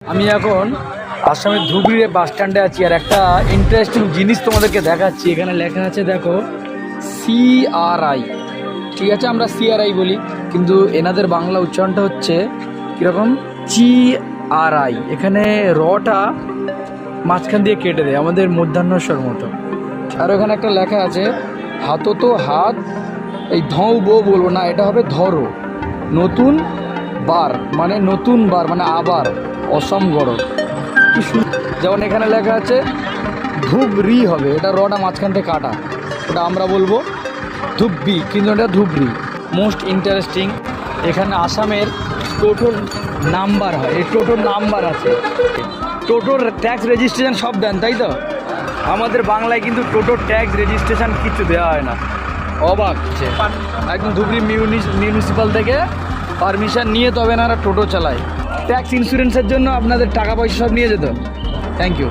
আমি এখন আসামের ধুবড়ি বাস স্ট্যান্ডে আছি আর একটা ইন্টারেস্টিং জিনিস তোমাদেরকে দেখাচ্ছি। এখানে লেখা আছে দেখো সিআরআই, ঠিক আছে আমরা সিআরআই বলি, কিন্তু এনাদের বাংলা উচ্চারণটা হচ্ছে কীরকম চিআরআই। এখানে রটা মাঝখান দিয়ে কেটে দেয় আমাদের মধ্যাহ্নস্বর মতো। আর ওখানে একটা লেখা আছে হাতো তো হাত, এই ধৌ বো বলবো না, এটা হবে ধরো, নতুন বার মানে নতুন বার মানে আবার, অসম গড়। যেমন এখানে লেখা আছে ধুবড়ি হবে, এটা রটা মাঝখান থেকে কাটা, ওটা আমরা বলবো ধুবড়ি, কিন্তু এটা ধুবড়ি। মোস্ট ইন্টারেস্টিং, এখানে আসামের টোটোর নাম্বার হয়, এই টোটোর নাম্বার আছে, টোটোর ট্যাক্স রেজিস্ট্রেশন সব দেন, তাই তো? আমাদের বাংলায় কিন্তু টোটোর ট্যাক্স রেজিস্ট্রেশন কিছু দেওয়া হয় না, অবাক হচ্ছে। একদম ধুবড়ি মিউনিসিপ্যাল থেকে পারমিশন নিয়ে তবে না টোটো চালায়। ট্যাক্স ইন্স্যুরেন্সের জন্য আপনাদের টাকা পয়সা সব নিয়ে যেত। Thank you.